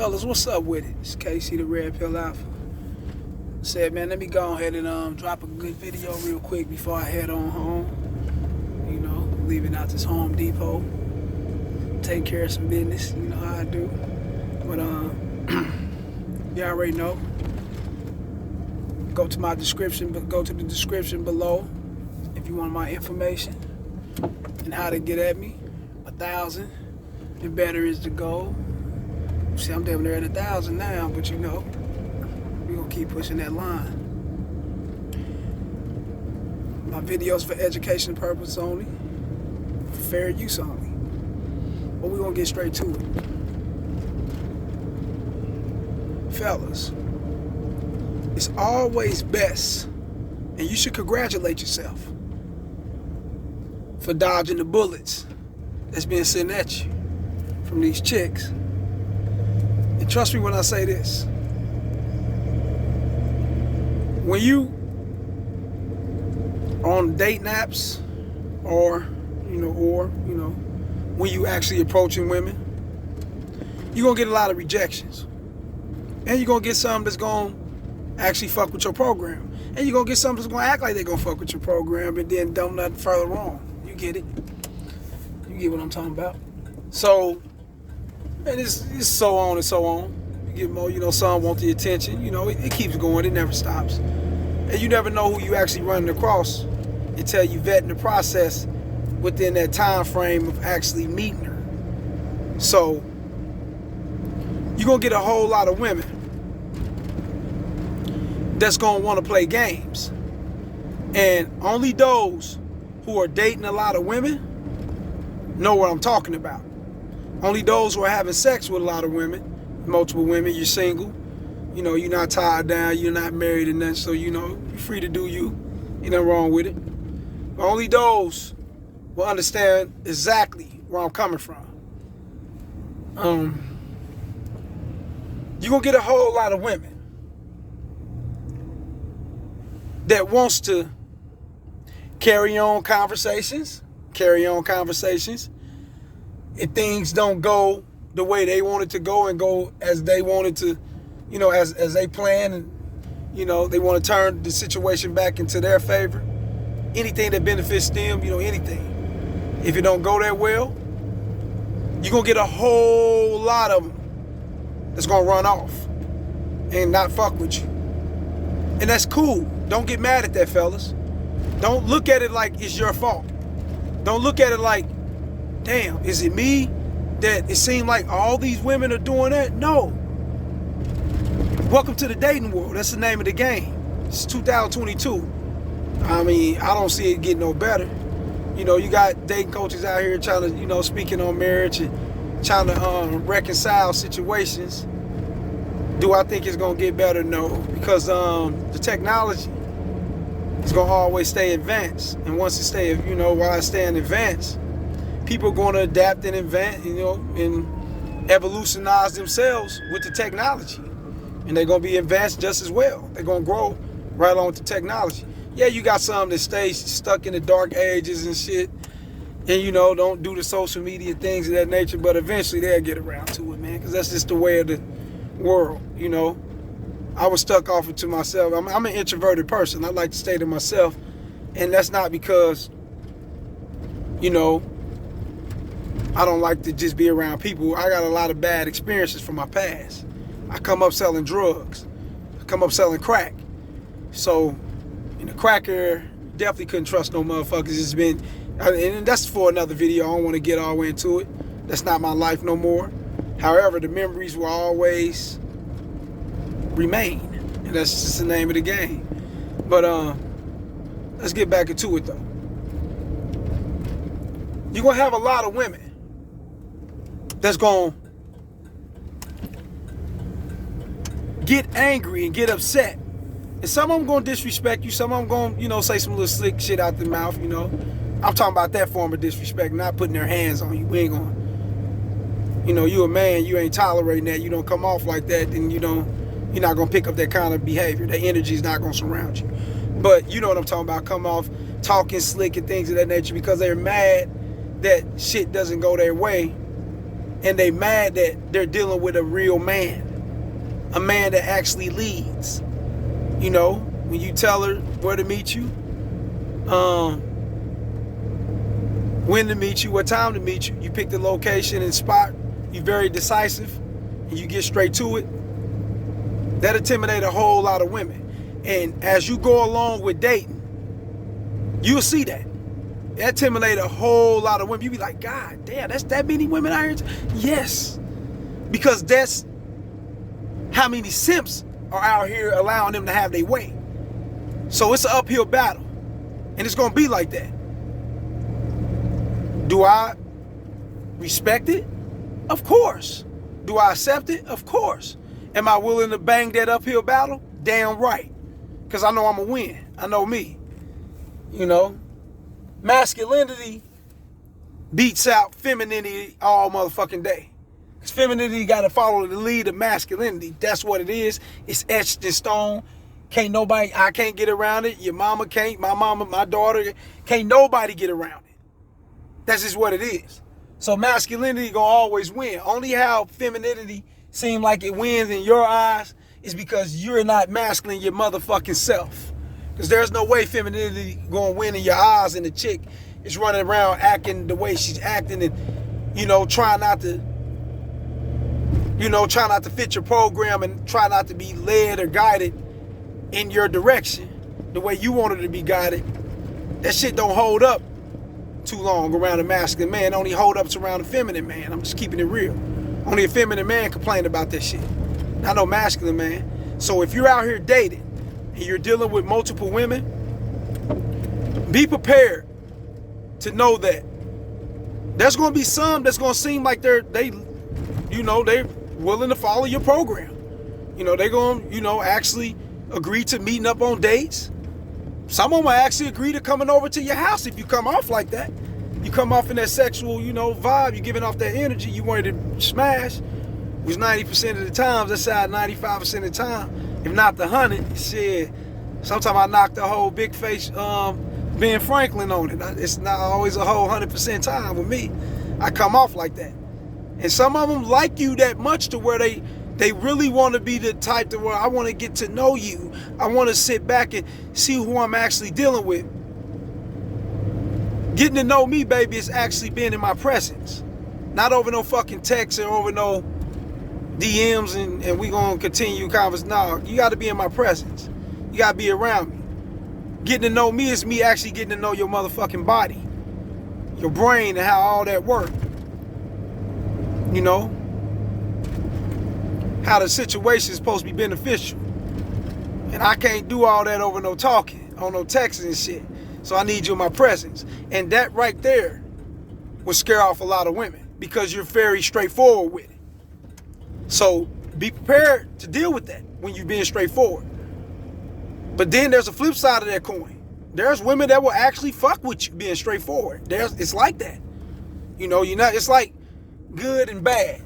fellas, what's up with it? It's Casey, the Red Pill Alpha. Said, man, let me go ahead and drop a good video real quick before I head on home. You know, leaving out this Home Depot, taking care of some business. You know how I do. But you already know. Go to my description, but go to the description below if you want my information and how to get at me. 1,000 and better is the goal. See, I'm damn near at 1,000 now, but you know, we're gonna keep pushing that line. My videos for education purpose only, for fair use only. But we're gonna get straight to it. Fellas, it's always best, and you should congratulate yourself for dodging the bullets that's being sent at you from these chicks. And trust me when I say this. When you on dating apps or when you actually approaching women, you're gonna get a lot of rejections. And you're gonna get some that's gonna actually fuck with your program. And you're gonna get some that's gonna act like they're gonna fuck with your program and then dumb nothing further wrong. You get it? You get what I'm talking about? So, and it's so on and so on. You get more, some want the attention. It keeps going, it never stops. And you never know who you actually running across until you vetting the process within that time frame of actually meeting her. So, you're gonna get a whole lot of women that's gonna wanna play games. And only those who are dating a lot of women know what I'm talking about. Only those who are having sex with a lot of women, multiple women, you're single, you're not tied down, you're not married and nothing, so you're free to do you. Ain't nothing wrong with it. But only those will understand exactly where I'm coming from. You're gonna get a whole lot of women that wants to carry on conversations. If things don't go the way they want it to go and go as they wanted to, as they plan, and they want to turn the situation back into their favor. Anything that benefits them, anything. If it don't go that well, you're gonna get a whole lot of them that's gonna run off and not fuck with you. And that's cool. Don't get mad at that, fellas. Don't look at it like it's your fault. Don't look at it like, damn, is it me that it seemed like all these women are doing that? No. Welcome to the dating world. That's the name of the game. It's 2022. I mean, I don't see it getting no better. You got dating coaches out here trying to, speaking on marriage and trying to reconcile situations. Do I think it's going to get better? No. Because the technology is going to always stay advanced. And once it stay, while it's staying advanced, people are going to adapt and invent, and evolutionize themselves with the technology. And they're going to be advanced just as well. They're going to grow right along with the technology. Yeah, you got some that stay stuck in the dark ages and shit. And, don't do the social media things of that nature. But eventually they'll get around to it, man. Because that's just the way of the world, I was stuck off to myself. I'm an introverted person. I like to stay to myself. And that's not because, I don't like to just be around people. I got a lot of bad experiences from my past. I come up selling drugs. I come up selling crack. So, in a cracker, definitely couldn't trust no motherfuckers. It's been, and that's for another video. I don't want to get all the way into it. That's not my life no more. However, the memories will always remain. And that's just the name of the game. But let's get back into it though. You're going to have a lot of women that's going to get angry and get upset. And some of them going to disrespect you. Some of them going to, say some little slick shit out their mouth, I'm talking about that form of disrespect, not putting their hands on you. We ain't going to, you a man, you ain't tolerating that. You don't come off like that, then you're not going to pick up that kind of behavior. That energy is not going to surround you. But you know what I'm talking about. Come off talking slick and things of that nature because they're mad that shit doesn't go their way. and they mad that they're dealing with a real man, a man that actually leads. You know, when you tell her where to meet you, when to meet you, what time to meet you, you pick the location and spot, you're very decisive, and you get straight to it. That intimidates a whole lot of women. And as you go along with dating, you'll see that. That intimidates a whole lot of women. You be like, God damn, that's that many women out here? Yes. Because that's how many simps are out here allowing them to have their way. So it's an uphill battle. And it's going to be like that. Do I respect it? Of course. Do I accept it? Of course. Am I willing to bang that uphill battle? Damn right. Because I know I'm going to win. I know me. You know, masculinity beats out femininity all motherfucking day. Because femininity got to follow the lead of masculinity. That's what it is. It's etched in stone. Can't nobody, I can't get around it. Your mama can't. My mama, my daughter, can't nobody get around it. That's just what it is. So masculinity gonna always win. Only how femininity seem like it wins in your eyes is because you're not masculine your motherfucking self. Because there's no way femininity gonna win in your eyes, and the chick is running around acting the way she's acting and, you know, trying not to fit your program and try not to be led or guided in your direction the way you want her to be guided. That shit don't hold up too long around a masculine man. It only hold ups around a feminine man. I'm just keeping it real. Only a feminine man complain about that shit. Not no masculine man. So if you're out here dating and you're dealing with multiple women, be prepared to know that there's going to be some that's going to seem like they're willing to follow your program. You know, they're going to, actually agree to meeting up on dates. Some of them actually agree to coming over to your house if you come off like that. You come off in that sexual, vibe. You're giving off that energy. You wanted to smash. Which 90% of the times, that's how 95% of the time, if not the 100, shit. Sometimes I knock the whole big face Ben Franklin on it. It's not always a whole 100% time with me. I come off like that. And some of them like you that much to where they really want to be the type to where I want to get to know you. I want to sit back and see who I'm actually dealing with. Getting to know me, baby, is actually being in my presence. Not over no fucking text or over no DMs and we gonna continue conversation. No, you gotta be in my presence. You gotta be around me. Getting to know me is me actually getting to know your motherfucking body, your brain, and how all that works. You know? How the situation is supposed to be beneficial. And I can't do all that over no talking, on no texting and shit. So I need you in my presence. And that right there will scare off a lot of women because you're very straightforward with it. So be prepared to deal with that when you're being straightforward. But then there's a flip side of that coin. There's women that will actually fuck with you being straightforward. It's like that. It's like good and bad.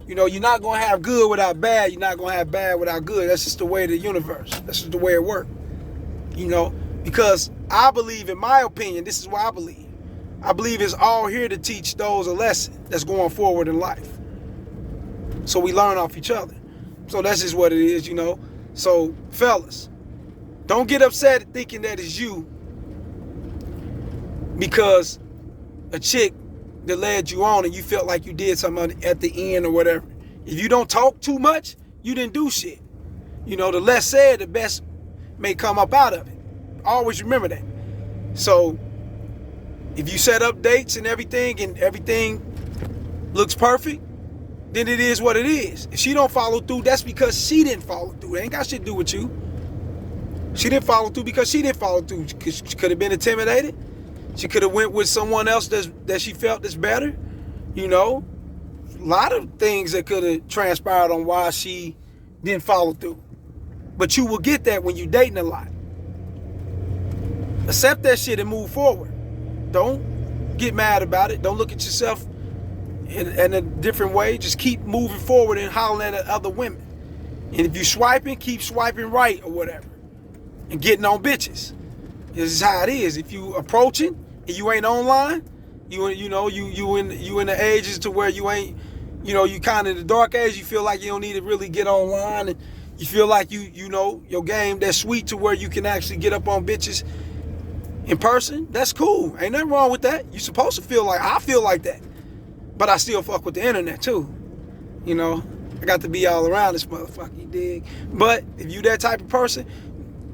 You're not going to have good without bad. You're not going to have bad without good. That's just the way of the universe. That's just the way it works. Because I believe, in my opinion, this is what I believe. I believe it's all here to teach those a lesson that's going forward in life. So we learn off each other. So that's just what it is, So, fellas, don't get upset thinking that it's you because a chick that led you on and you felt like you did something at the end or whatever. If you don't talk too much, you didn't do shit. The less said, the best may come up out of it. Always remember that. So if you set up dates and everything looks perfect, then it is what it is. If she don't follow through, that's because she didn't follow through. It ain't got shit to do with you. She didn't follow through because she didn't follow through. She could have been intimidated. She could have went with someone else that she felt is better. A lot of things that could have transpired on why she didn't follow through. But you will get that when you're dating a lot. Accept that shit and move forward. Don't get mad about it. Don't look at yourself in a different way. Just keep moving forward and hollering at other women. And if you swiping, keep swiping right or whatever. And getting on bitches. This is how it is. If you approaching and you ain't online, You know, you in the ages to where you ain't, you know, you kind of the dark age. You feel like you don't need to really get online, and you feel like you know your game that's sweet to where you can actually get up on bitches in person. That's cool. Ain't nothing wrong with that. You supposed to feel like I feel like that, but I still fuck with the internet too. You know, I got to be all around this motherfucker. You dig? But if you that type of person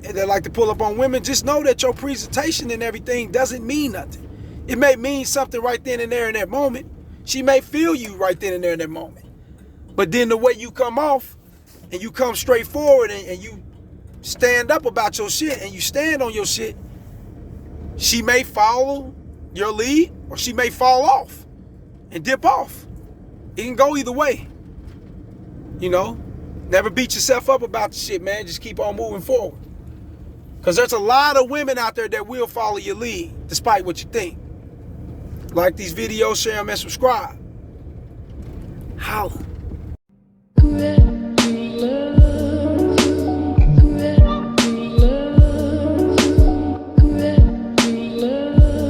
that like to pull up on women, just know that your presentation and everything doesn't mean nothing. It may mean something right then and there in that moment. She may feel you right then and there in that moment. But then the way you come off and you come straight forward and you stand up about your shit and you stand on your shit, she may follow your lead or she may fall off and dip off. It can go either way. You know, never beat yourself up about the shit, man. Just keep on moving forward. Because there's a lot of women out there that will follow your lead despite what you think. Like these videos, share them, and subscribe. Holla.